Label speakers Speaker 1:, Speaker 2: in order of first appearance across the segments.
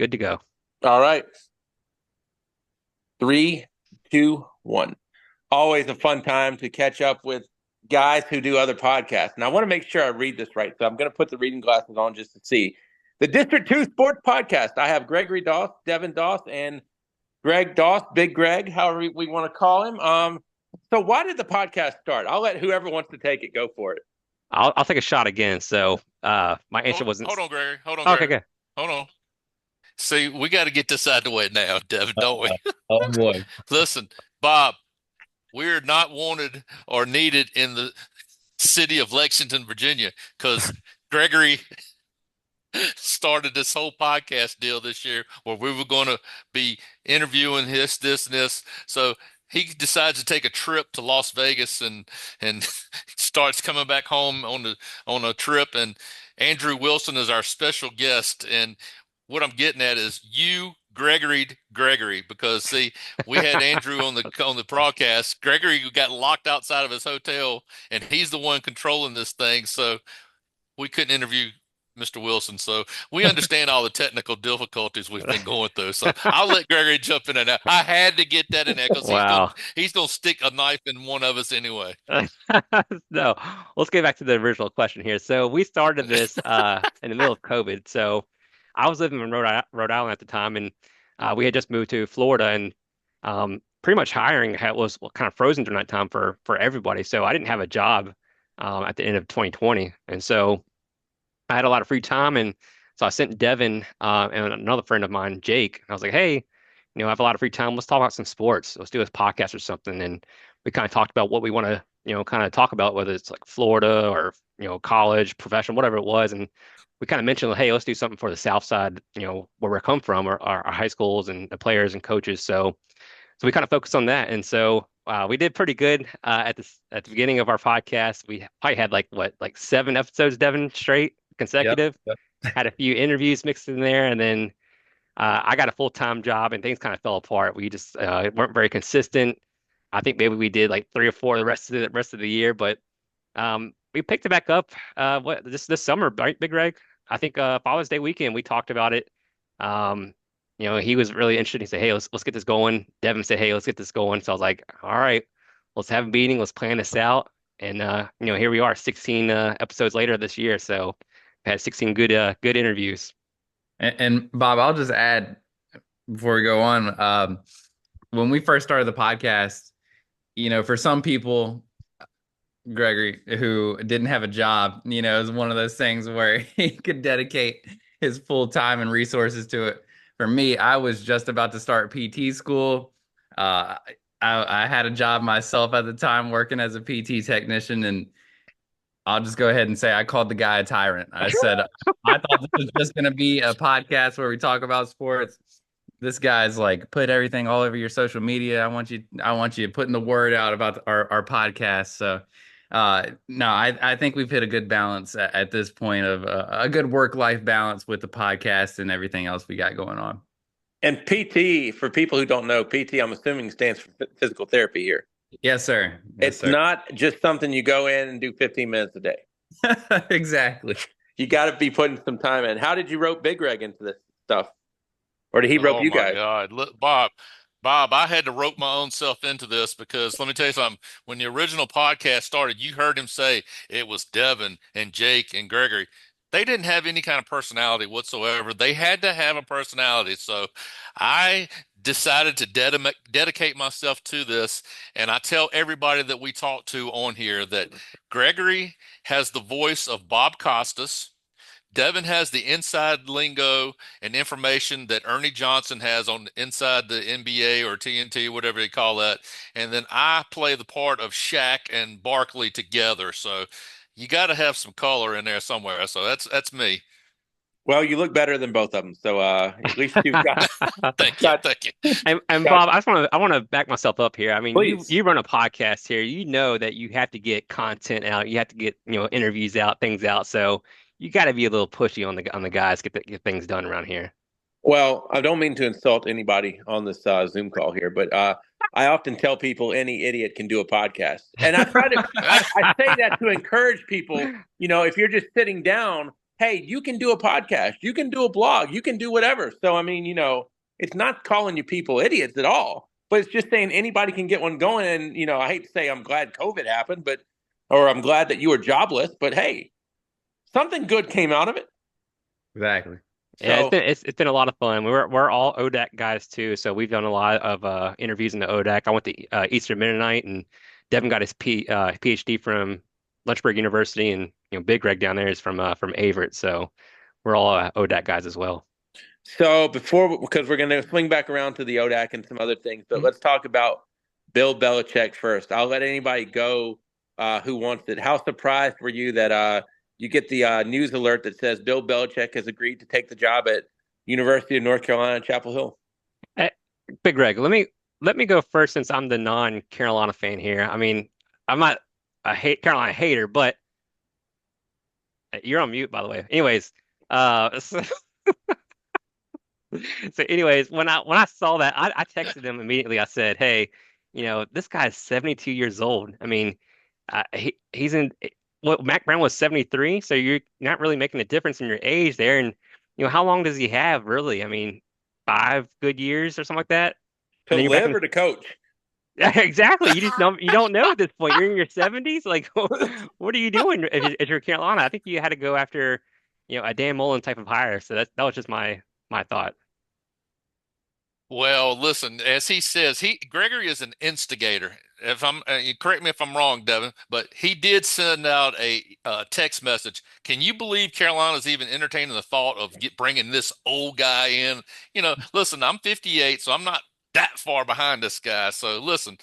Speaker 1: good to go.
Speaker 2: All right. 3, 2, 1. Always a fun time to catch up with guys who do other podcasts. And I want to make sure I read this right. So I'm going to put the reading glasses on just to see. The District 2 Sports Podcast. I have Gregory Doss, Devin Doss, and Greg Doss, Big Greg, however we want to call him. So why did the podcast start? I'll let whoever wants to take it go for it.
Speaker 1: I'll take a shot again. So my answer wasn't.
Speaker 3: Hold on, Gregory. Hold on,
Speaker 1: Okay,
Speaker 3: Gregory.
Speaker 1: good.
Speaker 3: Hold on. See, we got to get this out of the way now, Devin, don't we?
Speaker 4: Oh boy.
Speaker 3: Listen, Bob, we're not wanted or needed in the city of Lexington, Virginia, because Gregory started this whole podcast deal this year where we were going to be interviewing this, and this. So he decides to take a trip to Las Vegas and starts coming back home on a trip. And Andrew Wilson is our special guest. And what I'm getting at is you Gregory, because see, we had Andrew on the broadcast. Gregory got locked outside of his hotel, and he's the one controlling this thing. So we couldn't interview Mr. Wilson. So we understand all the technical difficulties we've been going through. So I'll let Gregory jump in and out. I had to get that in there because
Speaker 1: Wow.
Speaker 3: he's gonna stick a knife in one of us anyway.
Speaker 1: No, let's get back to the original question here. So we started this in the middle of COVID. So I was living in Rhode Island at the time, and we had just moved to Florida, and pretty much hiring was kind of frozen during that time for everybody. So I didn't have a job at the end of 2020, and so I had a lot of free time, and so I sent Devin and another friend of mine, Jake, and I was like, hey, I have a lot of free time. Let's talk about some sports. Let's do this podcast or something. And we kind of talked about what we want to, kind of talk about, whether it's like Florida or, college, professional, whatever it was. And we kind of mentioned, hey, let's do something for the South Side, where we come from, or our high schools and the players and coaches. So we kind of focused on that. And so we did pretty good at the beginning of our podcast. We probably had like 7 episodes, Devin, straight consecutive.
Speaker 4: Yep.
Speaker 1: Had a few interviews mixed in there, and then I got a full-time job, and things kind of fell apart. We just weren't very consistent. I think maybe we did like 3 or 4 the rest of the year, but we picked it back up this summer, right, Big Greg? I think Father's Day weekend we talked about it. He was really interested. He said, "Hey, let's get this going." Devin said, "Hey, let's get this going." So I was like, "All right, let's have a meeting. Let's plan this out." And here we are, 16 episodes later this year. So had 16 good interviews.
Speaker 4: And Bob, I'll just add before we go on. When we first started the podcast, for some people, Gregory, who didn't have a job, it was one of those things where he could dedicate his full time and resources to it. For me, I was just about to start PT school. I had a job myself at the time working as a PT technician, and I'll just go ahead and say I called the guy a tyrant. I said, I thought this was just going to be a podcast where we talk about sports. This guy's like, put everything all over your social media. I want you putting the word out about our podcast. So, no, I think we've hit a good balance at this point of a good work-life balance with the podcast and everything else we got going on.
Speaker 2: And PT, for people who don't know, PT, I'm assuming stands for physical therapy here.
Speaker 4: Yes, sir. Yes,
Speaker 2: it's not just something you go in and do 15 minutes a day.
Speaker 4: Exactly.
Speaker 2: You got to be putting some time in. How did you rope Big Greg into this stuff? Or did he rope you guys?
Speaker 3: Oh, my God. Look, Bob, I had to rope my own self into this because let me tell you something. When the original podcast started, you heard him say it was Devin and Jake and Gregory. They didn't have any kind of personality whatsoever. They had to have a personality. So I decided to dedicate myself to this. And I tell everybody that we talk to on here that Gregory has the voice of Bob Costas. Devin has the inside lingo and information that Ernie Johnson has on inside the NBA or TNT, whatever they call that. And then I play the part of Shaq and Barkley together. So you got to have some color in there somewhere. So that's me.
Speaker 2: Well, you look better than both of them. So at least you've got.
Speaker 3: Thank you.
Speaker 1: And Bob, I want to back myself up here. I mean, you run a podcast here. You know that you have to get content out. You have to get interviews out, things out. So you got to be a little pushy on the guys, get things done around here.
Speaker 2: Well, I don't mean to insult anybody on this Zoom call here, but I often tell people any idiot can do a podcast, and I try to I say that to encourage people. If you're just sitting down, hey, you can do a podcast, you can do a blog, you can do whatever. So, I mean, it's not calling you people idiots at all, but it's just saying anybody can get one going. And, I hate to say I'm glad COVID happened, or I'm glad that you were jobless, but hey, something good came out of it.
Speaker 4: Exactly.
Speaker 1: Yeah,
Speaker 2: So,
Speaker 1: it's been a lot of fun. We're all ODAC guys too, so we've done a lot of interviews in the ODAC. I went to Eastern Mennonite, and Devin got his PhD from Lynchburg University, and Big Greg down there is from Averett, so we're all ODAC guys as well.
Speaker 2: because we're going to swing back around to the ODAC and some other things, but
Speaker 1: Mhm.
Speaker 2: let's talk about Bill Belichick first. I'll let anybody go who wants it. How surprised were you that you get the news alert that says Bill Belichick has agreed to take the job at University of North Carolina, Chapel Hill?
Speaker 1: Eh, Big Greg, let me go first since I'm the non-Carolina fan here. I mean, I'm not a Carolina hater, but you're on mute, by the way. Anyways, so, so anyways, when I saw that, I texted him immediately. I said, "Hey, this guy's 72 years old. I mean, he's in what Mac Brown was 73, so you're not really making a difference in your age there. And how long does he have really? I mean, 5 good years or something like that.
Speaker 2: To
Speaker 1: And then you're back
Speaker 2: live
Speaker 1: in
Speaker 2: or to coach?
Speaker 1: Yeah, exactly. You don't know at this point. You're in your 70s. Like, what are you doing if you're Carolina? I think you had to go after, a Dan Mullen type of hire. So that was just my thought.
Speaker 3: Well, listen, as he says, Gregory is an instigator. If I'm, you correct me if I'm wrong, Devin, but he did send out a text message. Can you believe Carolina's even entertaining the thought of bringing this old guy in? Listen, I'm 58, so I'm not that far behind this guy. So listen,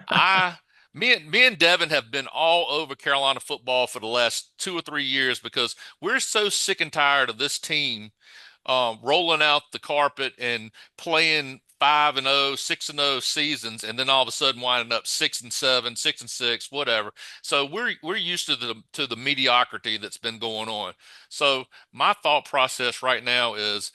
Speaker 3: I, me and Devin have been all over Carolina football for the last 2 or 3 years because we're so sick and tired of this team rolling out the carpet and playing 5-0, 6-0 seasons, and then all of a sudden winding up 6-7, 6-6, whatever. So we're used to the mediocrity that's been going on. So my thought process right now is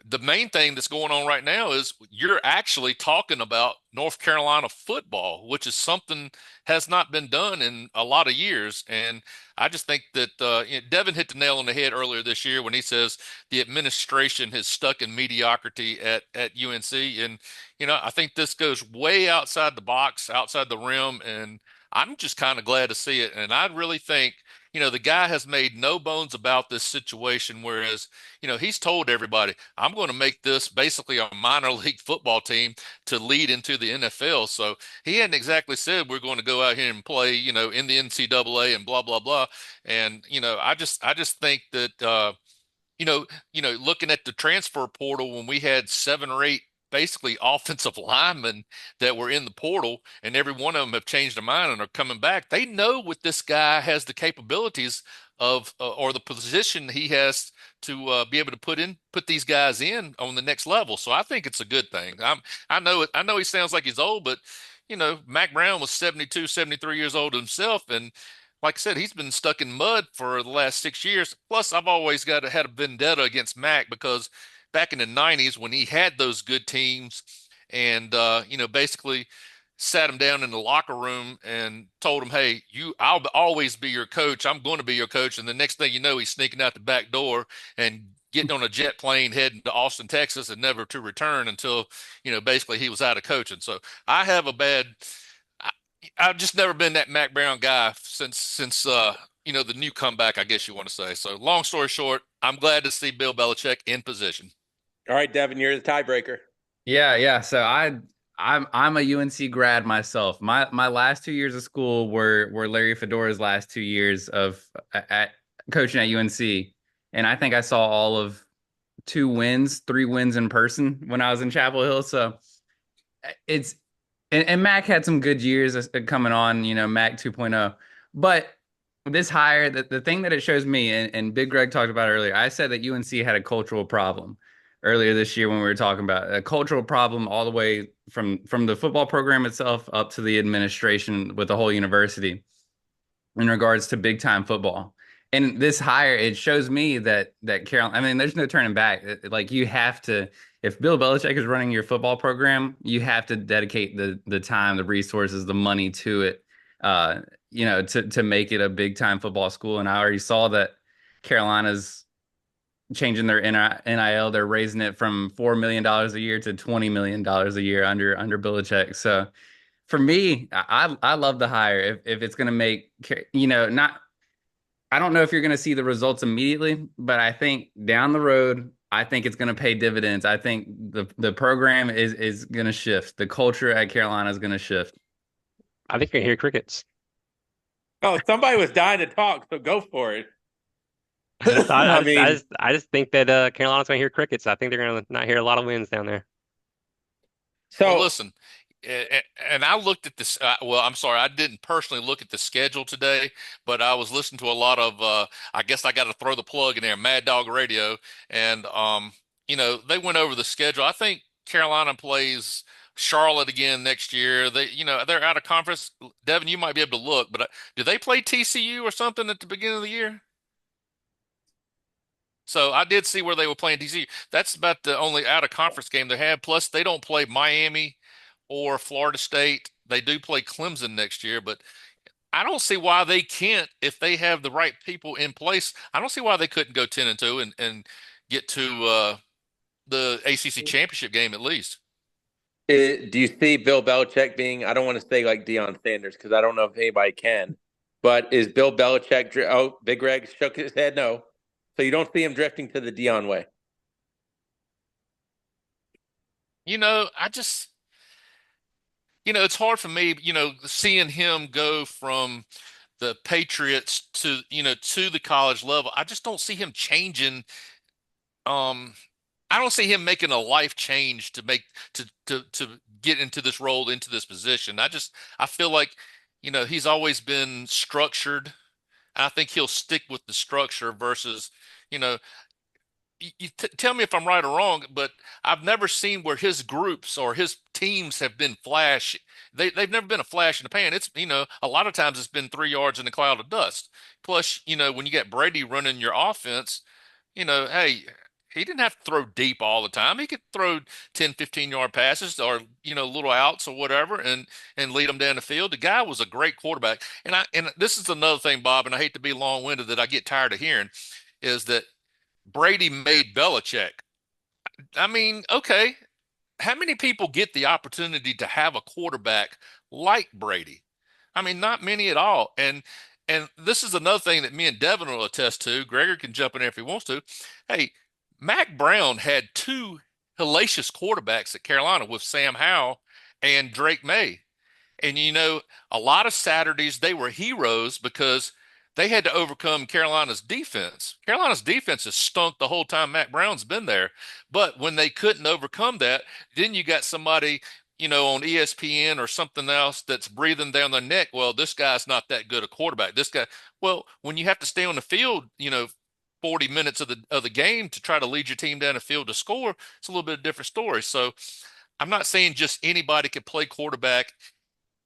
Speaker 3: the main thing that's going on right now is you're actually talking about North Carolina football, which is something has not been done in a lot of years. And I just think that Devin hit the nail on the head earlier this year when he says the administration has stuck in mediocrity at UNC. And, I think this goes way outside the box, outside the rim. And I'm just kind of glad to see it. And I really think, the guy has made no bones about this situation, whereas he's told everybody, I'm going to make this basically a minor league football team to lead into the NFL. So he hadn't exactly said we're going to go out here and play, in the NCAA and blah, blah, blah. And, I just think that, looking at the transfer portal when we had 7 or 8 basically offensive linemen that were in the portal, and every one of them have changed their mind and are coming back. They know what this guy has the capabilities of, or the position he has to be able to put these guys in on the next level. So I think it's a good thing. I know it. I know he sounds like he's old, but Mac Brown was 72, 73 years old himself, and like I said, he's been stuck in mud for the last 6 years. Plus, I've always had a vendetta against Mac because back in the 90s when he had those good teams and basically sat him down in the locker room and told him, "Hey, I'll always be your coach. I'm going to be your coach." And the next thing you know, he's sneaking out the back door and getting on a jet plane heading to Austin, Texas, and never to return until, basically he was out of coaching. So I have a bad I, I've just never been that Mac Brown guy since the new comeback, I guess you want to say. So long story short, I'm glad to see Bill Belichick in position.
Speaker 2: All right, Devin, you're the tiebreaker.
Speaker 4: Yeah. So I'm a UNC grad myself. My last 2 years of school were Larry Fedora's last 2 years of at coaching at UNC, and I think I saw all of 3 wins in person when I was in Chapel Hill. So it's and Mac had some good years coming on, Mac 2.0. But this hire, the thing that it shows me, and Big Greg talked about it earlier, I said that UNC had a cultural problem earlier this year when we were talking about a cultural problem all the way from the football program itself up to the administration with the whole university in regards to big time football. And this hire, it shows me that Carolina, I mean, there's no turning back. Like you have to, if Bill Belichick is running your football program, you have to dedicate the time, the resources, the money to it, to make it a big time football school. And I already saw that Carolina's changing their NIL. They're raising it from $4 million a year to $20 million a year under Belichick. So for me, I love the hire if it's going to make, not, I don't know if you're going to see the results immediately, but I think down the road, I think it's going to pay dividends. I think the program is going to shift. The culture at Carolina is going to shift.
Speaker 1: I think you can hear crickets.
Speaker 2: Oh, somebody was dying to talk, so go for it.
Speaker 1: I
Speaker 2: I
Speaker 1: just, I
Speaker 2: mean,
Speaker 1: just, I just think that Carolina's going to hear crickets. I think they're going to not hear a lot of winds down there.
Speaker 3: Well,
Speaker 2: so
Speaker 3: listen, and I looked at this. Well, I'm sorry, I didn't personally look at the schedule today, but I was listening to a lot of. I guess I got to throw the plug in there, Mad Dog Radio, and they went over the schedule. I think Carolina plays Charlotte again next year. They're out of conference. Devin, you might be able to look, but do they play TCU or something at the beginning of the year? So I did see where they were playing TCU. That's about the only out of conference game they have. Plus, they don't play Miami or Florida State. They do play Clemson next year, but I don't see why they can't if they have the right people in place. I don't see why they couldn't go 10-2 and get to the ACC championship game at least.
Speaker 2: do you see Bill Belichick being, I don't want to say like Deion Sanders because I don't know if anybody can, but is Bill Belichick, oh, Big Greg shook his head no. So you don't see him drifting to the Deion way?
Speaker 3: I just, it's hard for me, seeing him go from the Patriots to the college level. I just don't see him changing. Um, I don't see him making a life change to make to get into this role, into this position. I feel like, he's always been structured. I think he'll stick with the structure versus, you know, tell me if I'm right or wrong, but I've never seen where his groups or his teams have been flash. They've never been a flash in the pan. It's, a lot of times it's been 3 yards in a cloud of dust. Plus, when you get Brady running your offense, hey, he didn't have to throw deep all the time. He could throw 10, 15-yard passes or, little outs or whatever and lead them down the field. The guy was a great quarterback. And this is another thing, Bob, and I hate to be long-winded that I get tired of hearing, is that Brady made Belichick. I mean, okay, how many people get the opportunity to have a quarterback like Brady? I mean, not many at all. And this is another thing that me and Devin will attest to. Gregor can jump in there if he wants to. Hey, Mac Brown had two hellacious quarterbacks at Carolina with Sam Howell and Drake May. And a lot of Saturdays they were heroes because they had to overcome Carolina's defense. Carolina's defense has stunk the whole time Mac Brown's been there. But when they couldn't overcome that, then you got somebody, on ESPN or something else that's breathing down their neck. Well, this guy's not that good a quarterback. This guy, well, when you have to stay on the field, 40 minutes of the game to try to lead your team down the field to score, it's a little bit of a different story. So I'm not saying just anybody can play quarterback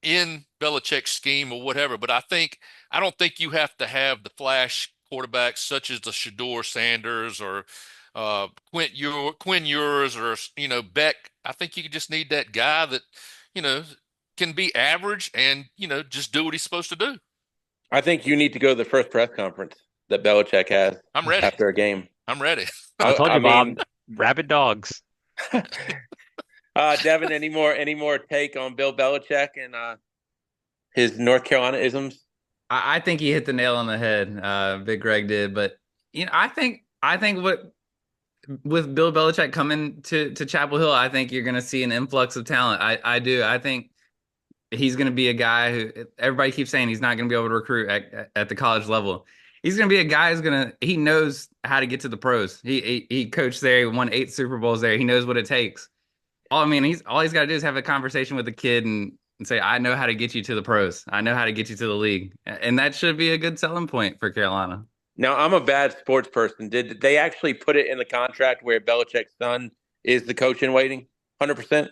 Speaker 3: in Belichick's scheme or whatever, but I don't think you have to have the flash quarterbacks such as the Shador Sanders or Quinn Ewers or Beck. I think you just need that guy that you know can be average and just do what he's supposed to do.
Speaker 2: I think you need to go to the first press conference that Belichick has
Speaker 3: I'm ready.
Speaker 2: after a game.
Speaker 3: I'm ready.
Speaker 1: I told you,
Speaker 2: I
Speaker 1: Bob,
Speaker 2: mean,
Speaker 1: rabid dogs.
Speaker 2: Devin, any more take on Bill Belichick and his North Carolina isms?
Speaker 4: I think he hit the nail on the head. Big Greg did, but I think what with Bill Belichick coming to Chapel Hill, I think you're going to see an influx of talent. I do. I think he's going to be a guy who everybody keeps saying he's not going to be able to recruit at the college level. He's going to be a guy he knows how to get to the pros. He coached there. He won 8 Super Bowls there. He knows what it takes. All he's got to do is have a conversation with a kid and say, I know how to get you to the pros. I know how to get you to the league. And that should be a good selling point for Carolina.
Speaker 2: Now, I'm a bad sports person. Did they actually put it in the contract where Belichick's son is the coach in waiting? 100%?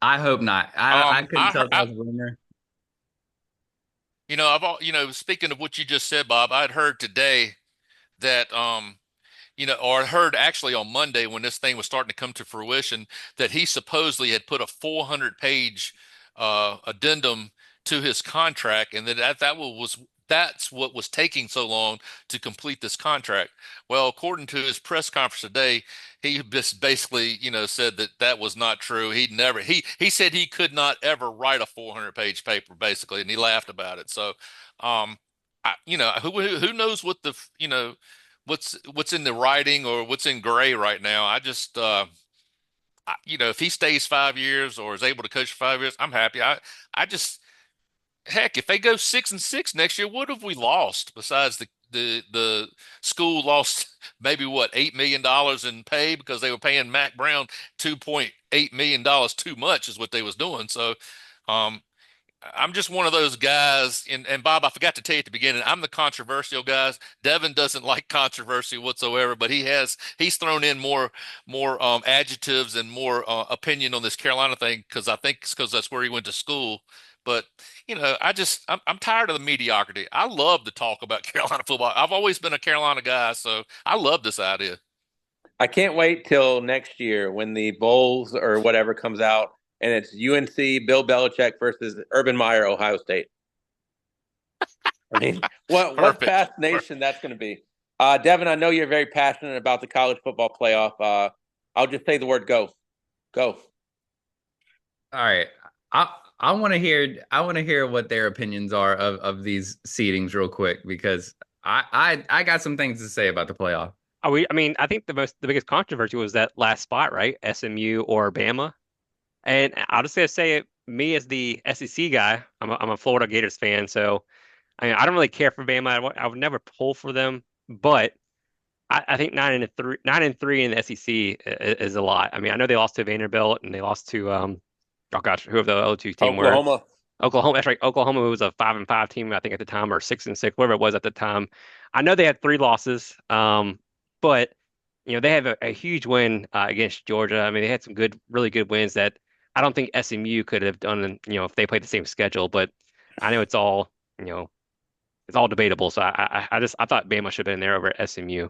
Speaker 4: I hope not. I couldn't tell if that was a rumor.
Speaker 3: Speaking of what you just said, Bob, I'd heard today that or heard actually on Monday when this thing was starting to come to fruition that he supposedly had put a 400-page addendum to his contract, and that that's what was taking so long to complete this contract. Well, according to his press conference today, he just basically, said that that was not true. He said he could not ever write a 400-page paper, basically, and he laughed about it. So, who knows what what's in the writing or what's in gray right now. I just, if he stays 5 years or is able to coach for 5 years, I'm happy. I just, heck, if they go 6-6 next year, what have we lost besides the school lost maybe what $8 million in pay because they were paying Mac Brown $2.8 million too much is what they was doing. So, um, I'm just one of those guys, and Bob, I forgot to tell you at the beginning, I'm the controversial guy. Devin doesn't like controversy whatsoever, but he's thrown in more adjectives and more opinion on this Carolina thing because I think it's because that's where he went to school. But I'm tired of the mediocrity. I love to talk about Carolina football. I've always been a Carolina guy, so I love this idea.
Speaker 2: I can't wait till next year when the Bowls or whatever comes out and it's UNC, Bill Belichick versus Urban Meyer, Ohio State. I mean, what fascination that's going to be. Devin, I know you're very passionate about the college football playoff. I'll just say the word go. Go.
Speaker 4: All right. I want to hear what their opinions are of these seedings real quick because I got some things to say about the playoff.
Speaker 1: I think the biggest controversy was that last spot, right? SMU or Bama. And I'll just say it, me as the SEC guy, I'm a Florida Gators fan, so I don't really care for Bama. I would never pull for them, but I think 9-3 in the SEC is a lot. I mean, I know they lost to Vanderbilt and they lost to oh gosh, whoever the other two team were.
Speaker 2: Oklahoma.
Speaker 1: Oklahoma, that's right. Oklahoma was a 5-5 team, I think, at the time, or 6-6, whatever it was at the time. I know they had 3 losses, but they have a huge win against Georgia. I mean, they had some really good wins that I don't think SMU could have done, if they played the same schedule. But I know it's all debatable. So I thought Bama should have been there over SMU.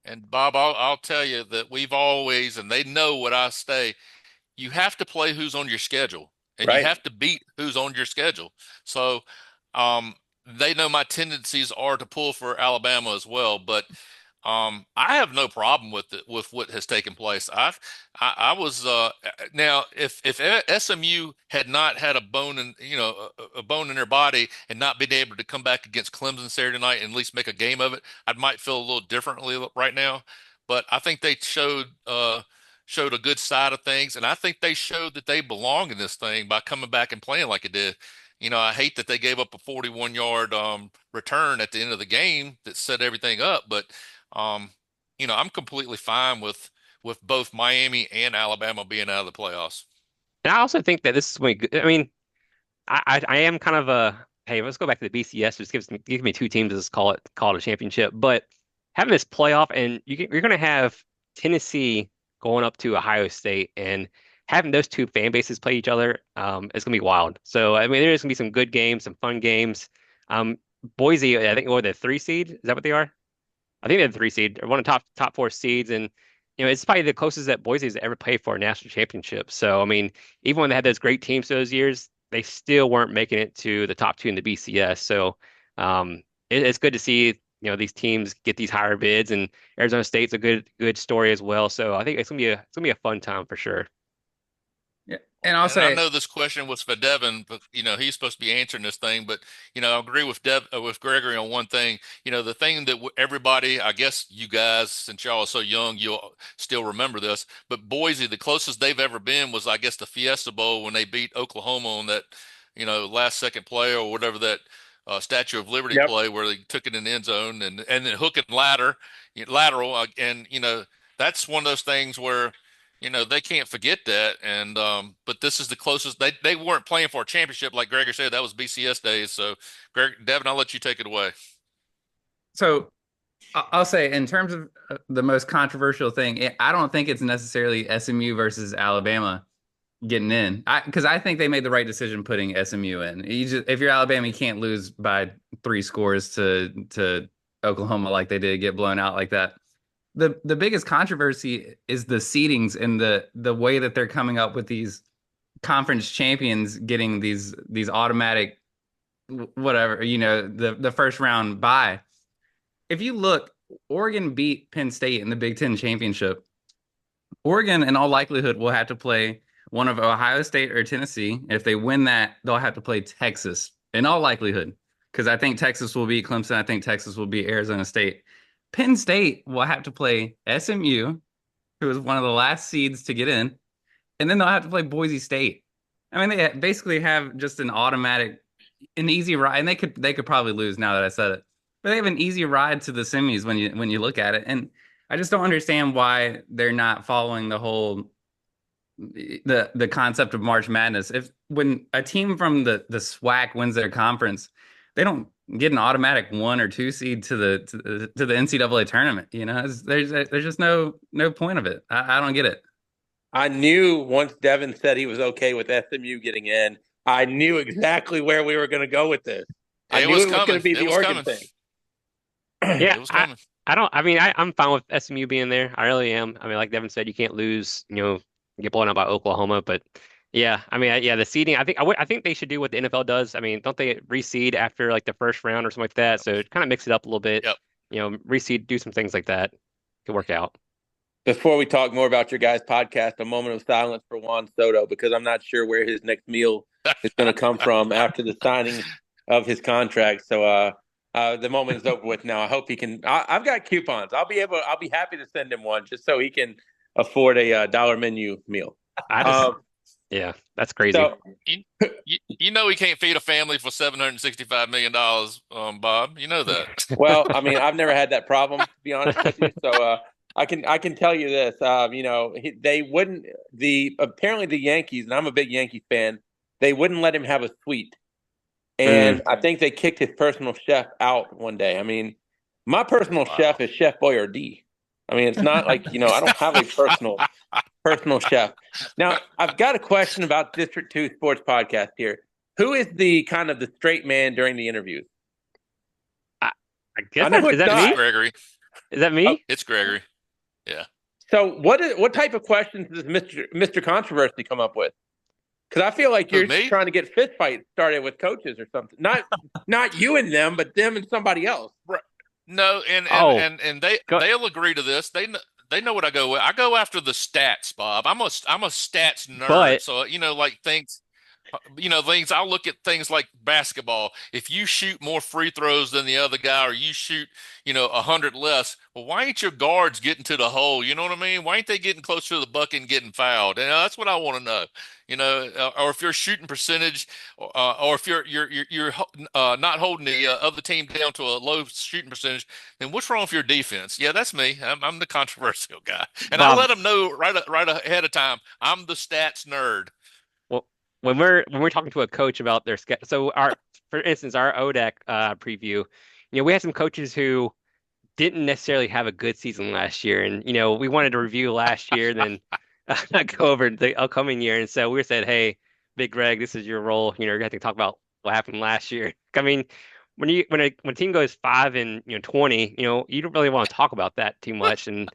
Speaker 3: And Bob, I'll tell you that we've always, and they know what I say, you have to play who's on your schedule and you
Speaker 2: Right.
Speaker 3: have to beat who's on your schedule. So, they know my tendencies are to pull for Alabama as well, but I have no problem with with what has taken place. I was now if SMU had not had a bone in a bone in their body and not been able to come back against Clemson Saturday night and at least make a game of it, I might feel a little differently right now. But I think they showed a good side of things, and I think they showed that they belong in this thing by coming back and playing like it did. I hate that they gave up a 41-yard return at the end of the game that set everything up, but um, I'm completely fine with both Miami and Alabama being out of the playoffs.
Speaker 1: And I also think that this is when I mean, I am kind of a hey, let's go back to the BCS. Just give me 2 teams. Let's call it a championship. But having this playoff, and you're going to have Tennessee going up to Ohio State, and having those 2 fan bases play each other, it's going to be wild. So I mean, there's going to be some good games, some fun games. Boise, I think, or the 3 seed. Is that what they are? I think they're the 3 seed, or one of the top 4 seeds, and it's probably the closest that Boise has ever played for a national championship. So I mean, even when they had those great teams those years, they still weren't making it to the top 2 in the BCS. So it's good to see these teams get these higher bids, and Arizona State's a good story as well. So I think it's gonna be a fun time for sure.
Speaker 4: Yeah, and I'll
Speaker 3: I
Speaker 4: say
Speaker 3: know this question was for Devin, but he's supposed to be answering this thing. But I agree with with Gregory on one thing. The thing that everybody, I guess you guys, since y'all are so young, you'll still remember this. But Boise, the closest they've ever been was, I guess, the Fiesta Bowl when they beat Oklahoma on that, last second play or whatever that Statue of Liberty
Speaker 2: Yep.
Speaker 3: play where they took it in the end zone and then hook and lateral, and that's one of those things where they can't forget that. And but this is the closest they weren't playing for a championship like Gregor said. That was BCS days. So Devin, I'll let you take it away.
Speaker 4: so. I'll say in terms of the most controversial thing, I don't think it's necessarily SMU versus Alabama getting in, because I think they made the right decision putting SMU in. If you're Alabama, you can't lose by 3 scores to Oklahoma like they did, get blown out like that. The biggest controversy is the seedings and the way that they're coming up with these conference champions getting these automatic whatever, the first round bye. If you look, Oregon beat Penn State in the Big Ten championship. Oregon, in all likelihood, will have to play one of Ohio State or Tennessee. If they win that, they'll have to play Texas, in all likelihood, because I think Texas will beat Clemson. I think Texas will beat Arizona State. Penn State will have to play SMU, who is one of the last seeds to get in, and then they'll have to play Boise State. I mean, they basically have just an easy ride, and they could probably lose now that I said it, but they have an easy ride to the semis when you look at it, and I just don't understand why they're not following the concept of March Madness. If when a team from the SWAC wins their conference, they don't get an automatic 1 or 2 seed to the NCAA tournament. There's just no point of it. I don't get it.
Speaker 2: I knew once Devin said he was okay with SMU getting in, I knew exactly where we were going to go with this. I knew it was going to be the Oregon thing.
Speaker 1: Yeah,
Speaker 3: It was coming.
Speaker 1: I'm fine with SMU being there. I really am. I mean, like Devin said, you can't lose, get blown out by Oklahoma. But yeah, I mean, yeah, the seeding. I think they should do what the NFL does. I mean, don't they reseed after like the first round or something like that? So kind of mix it up a little bit.
Speaker 3: Yep.
Speaker 1: Reseed, do some things like that. Could work out.
Speaker 2: Before we talk more about your guys' podcast, a moment of silence for Juan Soto, because I'm not sure where his next meal is going to come from after the signing of his contract. So the moment is over with now. I hope he can. I've got coupons. I'll be happy to send him one just so he can afford a dollar menu meal.
Speaker 1: Yeah, that's crazy.
Speaker 2: So,
Speaker 3: he can't feed a family for $765 million, Bob. You know that.
Speaker 2: Well, I mean, I've never had that problem, to be honest with you. So I can tell you this. They wouldn't. Apparently the Yankees, and I'm a big Yankee fan, they wouldn't let him have a suite. And I think they kicked his personal chef out one day. I mean, my personal chef is Chef Boyardee. I mean, it's not like, I don't have a personal chef. Now, I've got a question about District 2 Sports Podcast here. Who is the kind of the straight man during the interviews?
Speaker 1: I guess
Speaker 3: is that me? Gregory.
Speaker 1: Is that me?
Speaker 3: It's Gregory. Yeah.
Speaker 2: So what type of questions does Mr. Controversy come up with? Because I feel like you're trying to get fist fights started with coaches or something. Not you and them, but them and somebody else.
Speaker 3: Right. No, and they'll agree to this. They know what I go with. I go after the stats, Bob. I'm a stats nerd. So like things. Things I'll look at things like basketball. If you shoot more free throws than the other guy, or you shoot, 100 less, well, why ain't your guards getting to the hole? You know what I mean? Why ain't they getting closer to the bucket and getting fouled? And that's what I want to know. Or if your shooting percentage, or if you're not holding the other team down to a low shooting percentage, then what's wrong with your defense? Yeah, that's me. I'm the controversial guy, and Bob, I let them know right ahead of time. I'm the stats nerd.
Speaker 1: When we're talking to a coach about their schedule, so for instance, our ODAC preview, we had some coaches who didn't necessarily have a good season last year, and we wanted to review last year, then go over the upcoming year, and so we said, hey, Big Greg, this is your role. You have to talk about what happened last year. I mean, when a team goes 5-20, you don't really want to talk about that too much, and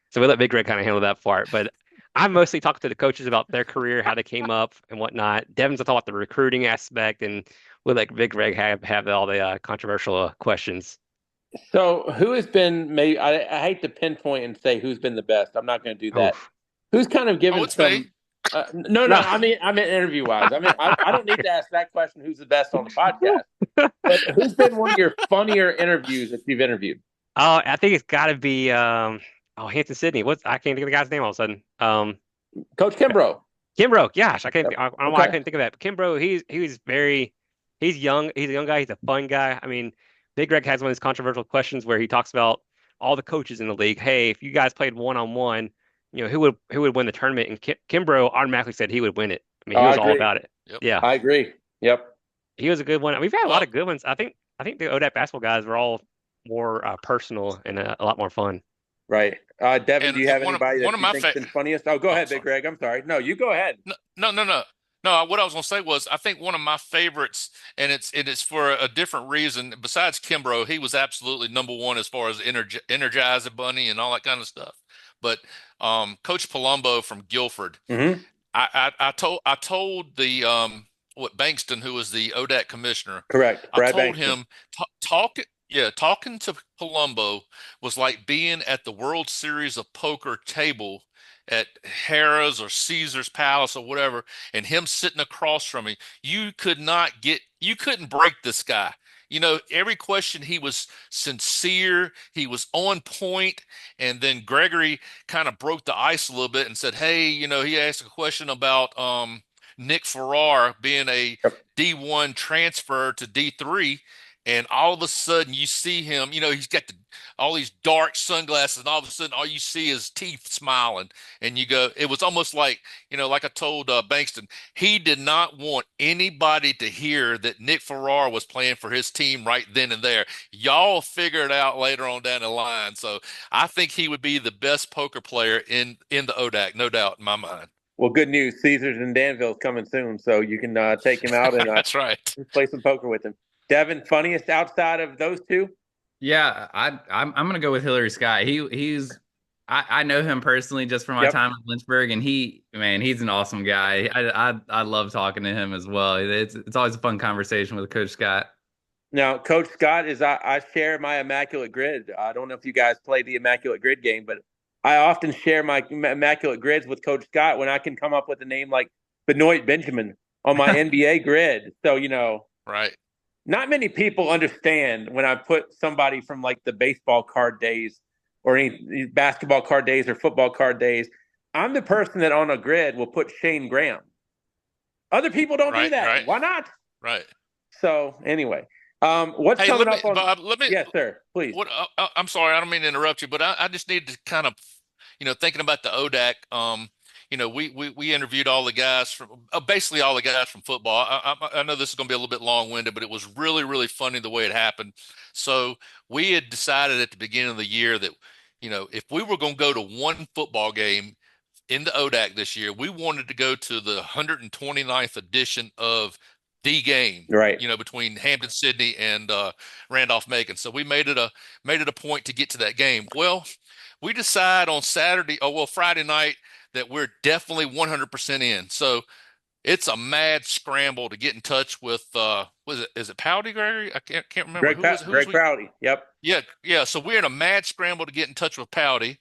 Speaker 1: so we let Big Greg kind of handle that part, but. I mostly talk to the coaches about their career, how they came up and whatnot. Devin's talk about the recruiting aspect, and we'll let Big Greg have all the controversial questions.
Speaker 2: So who has been maybe I hate to pinpoint and say who's been the best. I'm not going to do that.
Speaker 1: Oof.
Speaker 2: Who's kind of given some
Speaker 3: me.
Speaker 2: No, I mean interview wise. I mean I don't need to ask that question who's the best on the podcast. But who's been one of your funnier interviews that you've interviewed?
Speaker 1: Oh, I think it's got to be Hampton Sydney. I can't think of the guy's name all of a sudden.
Speaker 2: Coach Kimbrough.
Speaker 1: Kimbrough, gosh, I don't know why I couldn't think of that. But Kimbrough, he's young. He's a young guy. He's a fun guy. I mean, Big Greg has one of these controversial questions where he talks about all the coaches in the league. Hey, if you guys played one-on-one, who would win the tournament? And Kimbrough automatically said he would win it. I mean, he was all about it.
Speaker 3: Yep.
Speaker 1: Yeah,
Speaker 2: I agree. Yep,
Speaker 1: he was a good one. We've had a lot of good ones. I think the ODAC basketball guys were all more personal and a lot more fun.
Speaker 2: Right. Devin, do you have anybody that you think's been funniest? Oh, go ahead, Big Greg. I'm sorry. No, you go ahead.
Speaker 3: No. What I was going to say was I think one of my favorites, and it's for a different reason. Besides Kimbrough, he was absolutely number one as far as Energizer Bunny and all that kind of stuff. But Coach Palumbo from Guilford,
Speaker 2: Mm-hmm.
Speaker 3: I told the Bankston, who was the ODAC commissioner.
Speaker 2: Correct.
Speaker 3: I
Speaker 2: Brad
Speaker 3: told
Speaker 2: Bankston.
Speaker 3: him talking to Palumbo was like being at the World Series of Poker table at Harrah's or Caesar's Palace or whatever, and him sitting across from me. You couldn't break this guy. Every question he was sincere, he was on point, and then Gregory kind of broke the ice a little bit and said, "Hey, he asked a question about Nick Farrar being a
Speaker 2: Yep.
Speaker 3: D1 transfer to D3." And all of a sudden, you see him. He's got all these dark sunglasses, and all of a sudden, all you see is teeth smiling. And you go, it was almost like, like I told Bankston, he did not want anybody to hear that Nick Farrar was playing for his team right then and there. Y'all figure it out later on down the line. So I think he would be the best poker player in the ODAC, no doubt in my mind.
Speaker 2: Well, good news. Caesars in Danville is coming soon, so you can take him out and
Speaker 3: That's right.
Speaker 2: play some poker with him. Devin, funniest outside of those two?
Speaker 4: Yeah, I'm gonna go with Hillary Scott. I know him personally just from my time in Lynchburg, and he's an awesome guy. I love talking to him as well. It's always a fun conversation with Coach Scott.
Speaker 2: Now, Coach Scott I share my Immaculate Grid. I don't know if you guys play the Immaculate Grid game, but I often share my Immaculate Grids with Coach Scott when I can come up with a name like Benoit Benjamin on my NBA grid. So,
Speaker 3: right.
Speaker 2: Not many people understand when I put somebody from like the baseball card days or any basketball card days or football card days. I'm the person that on a grid will put Shane Graham. Other people don't do that.
Speaker 3: Right.
Speaker 2: Why not?
Speaker 3: Right.
Speaker 2: So anyway, what's coming up on?
Speaker 3: Bob,
Speaker 2: yes, sir. Please.
Speaker 3: I'm sorry, I don't mean to interrupt you, but I just need to kind of, thinking about the ODAC. We interviewed all the guys from basically all the guys from football. I know this is going to be a little bit long-winded, but it was really, really funny the way it happened. So we had decided at the beginning of the year that, if we were going to go to one football game in the ODAC this year, we wanted to go to the 129th edition of the game,
Speaker 2: right?
Speaker 3: Between Hampton-Sydney and Randolph-Macon. So we made it a point to get to that game. Well, we decide on Friday night that we're definitely 100% in. So it's a mad scramble to get in touch with is it Powdy, Gregory? I can't remember.
Speaker 2: Greg Powdy. Yep.
Speaker 3: Yeah. So we're in a mad scramble to get in touch with Powdy,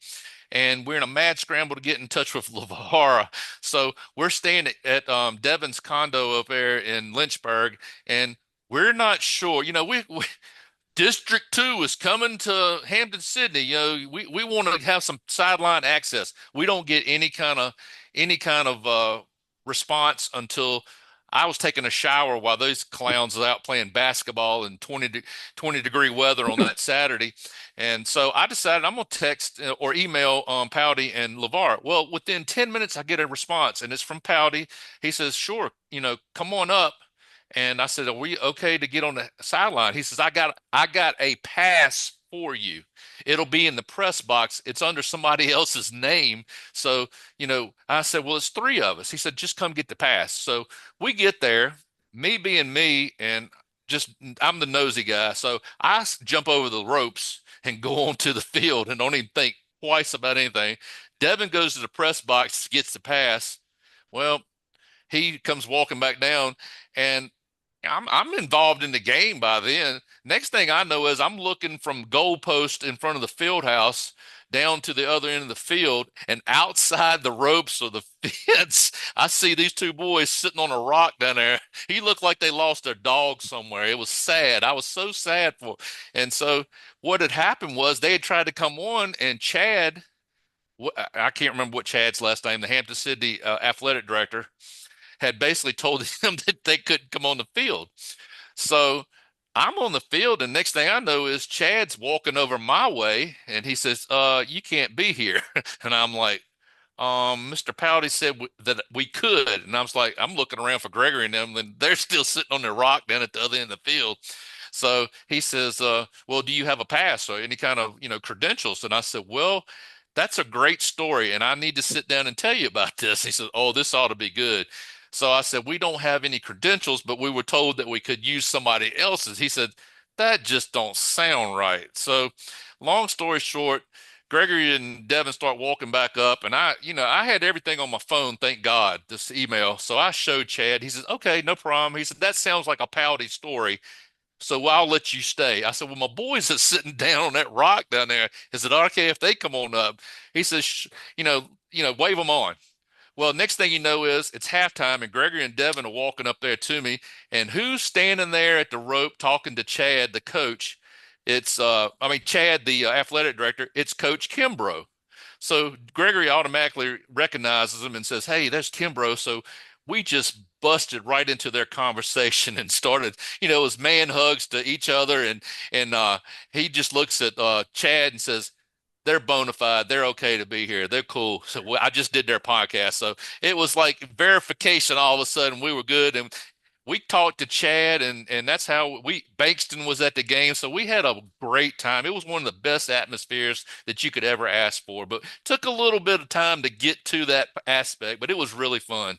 Speaker 3: and we're in a mad scramble to get in touch with LaVara. So we're staying at Devin's condo up there in Lynchburg, and we're not sure. We District 2 is coming to Hampton-Sydney. We want to have some sideline access. We don't get any kind of response until I was taking a shower while those clowns are out playing basketball in 20-degree weather on that Saturday. And so I decided I'm going to text or email Powdy and LaVar. Well, within 10 minutes, I get a response, and it's from Powdy. He says, "Sure, come on up." And I said, "Are we okay to get on the sideline?" He says, I got a pass for you. It'll be in the press box. It's under somebody else's name. So, I said, "Well, it's three of us." He said, "Just come get the pass." So we get there, me being me, and I'm the nosy guy. So I jump over the ropes and go onto the field and don't even think twice about anything. Devin goes to the press box, gets the pass. Well, he comes walking back down, and I'm involved in the game by then. Next thing I know is I'm looking from goalpost in front of the field house down to the other end of the field, and outside the ropes of the fence, I see these two boys sitting on a rock down there. He looked like they lost their dog somewhere. It was sad. I was so sad for. And so what had happened was they had tried to come on, and Chad, I can't remember what Chad's last name, the Hampton-Sydney athletic director, had basically told him that they couldn't come on the field. So I'm on the field, and next thing I know is Chad's walking over my way, and he says, "You can't be here." And I'm like, Mr. Powdy said that we could. And I was like, I'm looking around for Gregory and them, and they're still sitting on their rock down at the other end of the field. So he says, "Well, do you have a pass or any kind of, credentials?" And I said, "Well, that's a great story, and I need to sit down and tell you about this." He said, "Oh, this ought to be good." So I said, "We don't have any credentials, but we were told that we could use somebody else's." He said, "That just don't sound right." So long story short, Gregory and Devin start walking back up, and I had everything on my phone, thank God, this email. So I showed Chad. He says, "Okay, no problem." He said, "That sounds like a pouty story, so I'll let you stay." I said, "Well, my boys are sitting down on that rock down there. Is it okay if they come on up?" He says, wave them on." Well, next thing you know is it's halftime, and Gregory and Devin are walking up there to me, and who's standing there at the rope talking to Chad, the coach? Chad, the athletic director. It's Coach Kimbrough. So Gregory automatically recognizes him and says, "Hey, there's Kimbrough." So we just busted right into their conversation and started, it was man hugs to each other, and he just looks at Chad and says, "They're bona fide. They're okay to be here. They're cool." So I just did their podcast. So it was like verification. All of a sudden, we were good, and we talked to Chad, and that's how Bankston was at the game. So we had a great time. It was one of the best atmospheres that you could ever ask for. But took a little bit of time to get to that aspect, but it was really fun.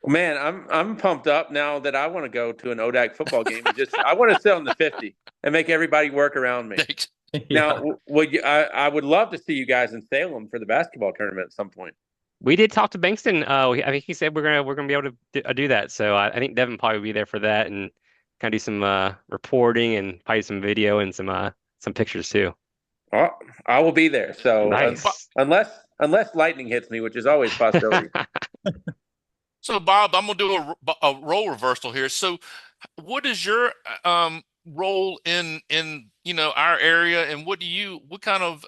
Speaker 2: Man, I'm pumped up now that I want to go to an ODAC football game and I want to sit on the 50 and make everybody work around me.
Speaker 3: Thanks.
Speaker 2: Now, I would love to see you guys in Salem for the basketball tournament at some point.
Speaker 1: We did talk to Bankston. I think he said we're gonna be able to do that. So I think Devin probably will be there for that and kind of do some reporting and probably some video and some pictures too.
Speaker 2: Oh, I will be there. So
Speaker 1: Nice.
Speaker 2: unless lightning hits me, which is always a possibility.
Speaker 3: So Bob, I'm gonna do a role reversal here. So, what is your role in our area, and what kind of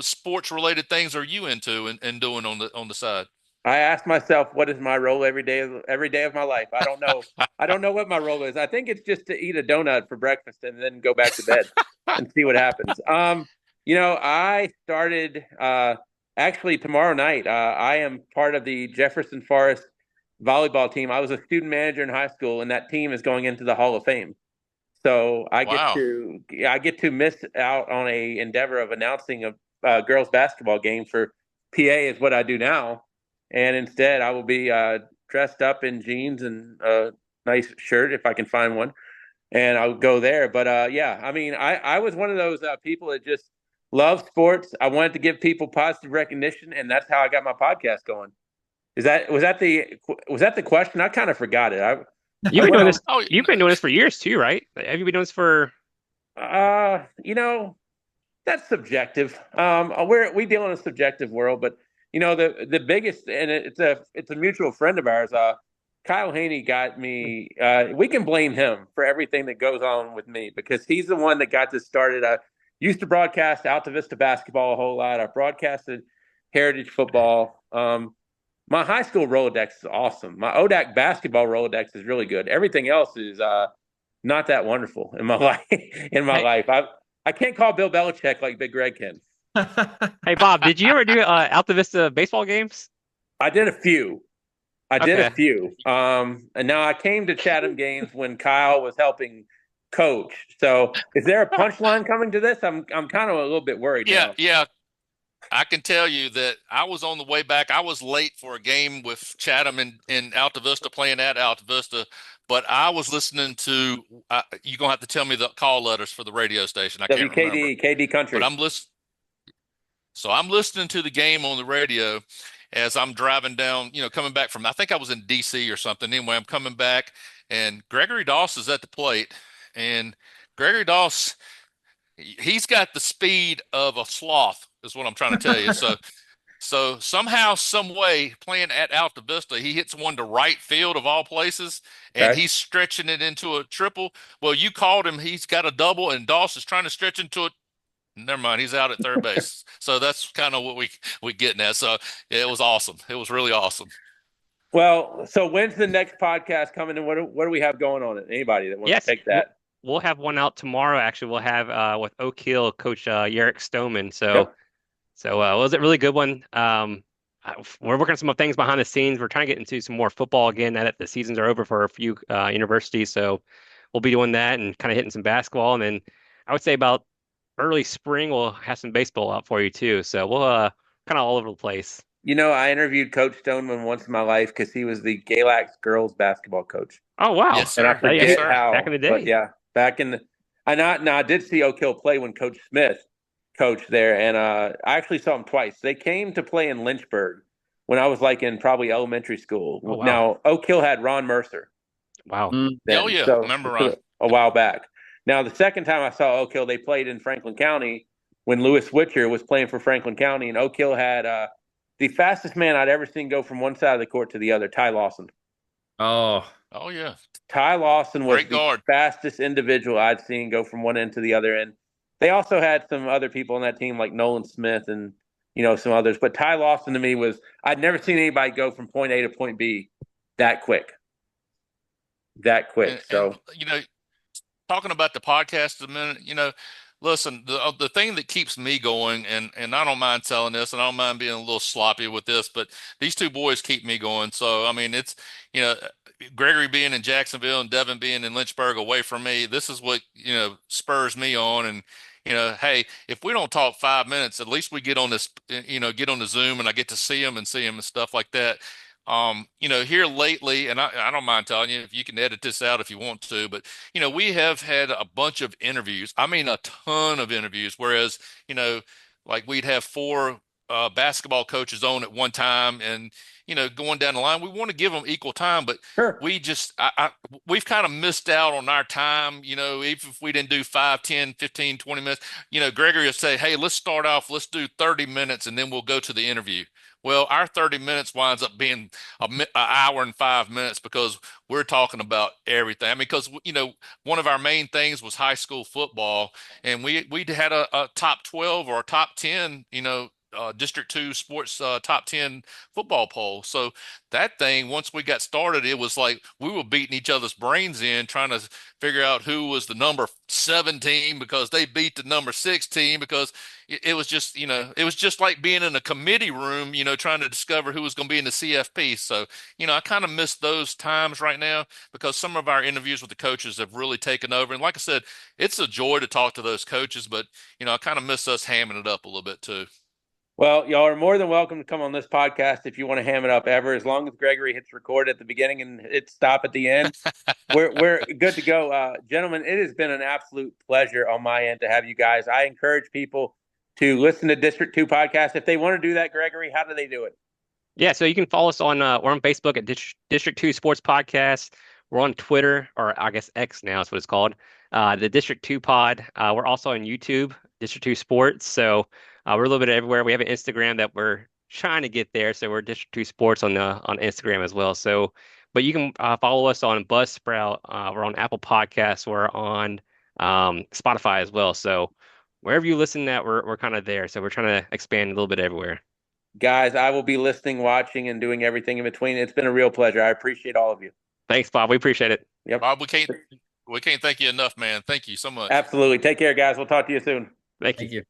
Speaker 3: sports related things are you into and doing on the side?
Speaker 2: I ask myself, what is my role every day of my life? I don't know. I don't know what my role is. I think it's just to eat a donut for breakfast and then go back to bed and see what happens. I started actually tomorrow night. I am part of the Jefferson Forest volleyball team. I was a student manager in high school, and that team is going into the Hall of Fame. So I get to miss out on a endeavor of announcing a girls basketball game for PA is what I do now, and instead I will be dressed up in jeans and a nice shirt if I can find one, and I'll go there. But I was one of those people that just love sports. I wanted to give people positive recognition, and that's how I got my podcast going. Was that the question? I kind of forgot it.
Speaker 1: You've been doing this. You've been doing this for years too, right? Have you been doing this for?
Speaker 2: That's subjective. We deal in a subjective world, but the biggest, and it's a mutual friend of ours. Kyle Haney got me. We can blame him for everything that goes on with me because he's the one that got this started. I used to broadcast Alta Vista basketball a whole lot. I broadcasted Heritage football. My high school Rolodex is awesome. My ODAC basketball Rolodex is really good. Everything else is not that wonderful in my life. I can't call Bill Belichick like Big Greg can.
Speaker 1: Hey Bob, did you ever do Alta Vista baseball games?
Speaker 2: I did a few. And now I came to Chatham games when Kyle was helping coach. So is there a punchline coming to this? I'm kind of a little bit worried now.
Speaker 3: Yeah. I can tell you that I was on the way back. I was late for a game with Chatham in Alta Vista, playing at Alta Vista, but I was listening to, you're going to have to tell me the call letters for the radio station. I can't remember.
Speaker 2: KD Country.
Speaker 3: But I'm listening to the game on the radio as I'm driving down, coming back from, I think I was in DC or something. Anyway, I'm coming back, and Gregory Doss is at the plate, and Gregory Doss, he's got the speed of a sloth, is what I'm trying to tell you. So somehow, some way, playing at Alta Vista, he hits one to right field of all places, and he's stretching it into a triple. Well, you called him. He's got a double, and Doss is trying to stretch into it. Never mind. He's out at third base. So that's kind of what we getting at. So it was awesome. It was really awesome.
Speaker 2: Well, so when's the next podcast coming, and what do we have going on it? Anybody that wants to take that?
Speaker 1: We'll have one out tomorrow. Actually, we'll have with Oak Hill coach Yerrick Stoneman. So it was a really good one. We're working on some things behind the scenes. We're trying to get into some more football again. Now that the seasons are over for a few universities, so we'll be doing that and kind of hitting some basketball. And then I would say about early spring we'll have some baseball out for you too. So we'll kind of all over the place.
Speaker 2: I interviewed Coach Stoneman once in my life because he was the Galax girls basketball coach.
Speaker 1: Oh wow!
Speaker 3: Yes,
Speaker 2: and I forget how
Speaker 1: back in the day.
Speaker 2: But yeah, I did see Oak Hill play when Coach Smith coach there, and I actually saw him twice. They came to play in Lynchburg when I was like in probably elementary school.
Speaker 1: Oh, wow.
Speaker 2: Now Oak Hill had Ron Mercer.
Speaker 1: Wow.
Speaker 2: Then,
Speaker 3: Oh yeah,
Speaker 2: so
Speaker 3: remember Ron?
Speaker 2: a while back. Now the second time I saw Oak Hill, they played in Franklin County when Lewis Witcher was playing for Franklin County, and Oak Hill had the fastest man I'd ever seen go from one side of the court to the other, Ty Lawson.
Speaker 4: Oh,
Speaker 3: Oh yeah,
Speaker 2: Ty Lawson was
Speaker 3: great
Speaker 2: the
Speaker 3: guard.
Speaker 2: fastest individual I'd seen go from one end to the other end. They also had some other people on that team like Nolan Smith and some others, but Ty Lawson to me was I'd never seen anybody go from point A to point B that quick. That quick.
Speaker 3: And
Speaker 2: So
Speaker 3: talking about the podcast a minute, listen, the thing that keeps me going, and I don't mind telling this, and I don't mind being a little sloppy with this, but these two boys keep me going. So I mean, it's you know, Gregory being in Jacksonville and Devin being in Lynchburg away from me, this is what spurs me on. And hey, if we don't talk 5 minutes, at least we get on this, get on the Zoom, and I get to see them and stuff like that. Here lately, and I don't mind telling you if you can edit this out if you want to, but we have had a bunch of interviews. I mean, a ton of interviews. Whereas, like we'd have four basketball coaches on at one time, and going down the line, we want to give them equal time, but
Speaker 2: sure.
Speaker 3: we've kind of missed out on our time. Even if we didn't do 5, 10, 15, 20 minutes, Gregory will say, hey, let's start off, let's do 30 minutes, and then we'll go to the interview. Well, our 30 minutes winds up being an hour and 5 minutes because we're talking about everything. I mean, because, one of our main things was high school football, and we had a top 12 or a top 10, District 2 sports top 10 football poll. So that thing, once we got started, it was like we were beating each other's brains in trying to figure out who was the number 17 because they beat the number 16 because it was just, it was just like being in a committee room, trying to discover who was going to be in the CFP. So, I kind of miss those times right now because some of our interviews with the coaches have really taken over. And like I said, it's a joy to talk to those coaches, but, I kind of miss us hamming it up a little bit too.
Speaker 2: Well, y'all are more than welcome to come on this podcast if you want to ham it up ever. As long as Gregory hits record at the beginning and hits stop at the end, we're good to go. Gentlemen, it has been an absolute pleasure on my end to have you guys. I encourage people to listen to District 2 podcast. If they want to do that, Gregory, how do they do it?
Speaker 1: Yeah, so you can follow us on we're on Facebook at District 2 Sports Podcast. We're on Twitter, or I guess X now is what it's called. The District 2 Pod. We're also on YouTube, District 2 Sports. So we're a little bit everywhere. We have an Instagram that we're trying to get there. So we're District 2 Sports on Instagram as well. So, but you can follow us on Buzzsprout. We're on Apple Podcasts. We're on Spotify as well. So wherever you listen at, we're kind of there. So we're trying to expand a little bit everywhere.
Speaker 2: Guys, I will be listening, watching, and doing everything in between. It's been a real pleasure. I appreciate all of you.
Speaker 1: Thanks, Bob. We appreciate it.
Speaker 2: Yep.
Speaker 3: Bob, we can't thank you enough, man. Thank you so much.
Speaker 2: Absolutely. Take care, guys. We'll talk to you soon.
Speaker 1: Thank you.
Speaker 4: thank you.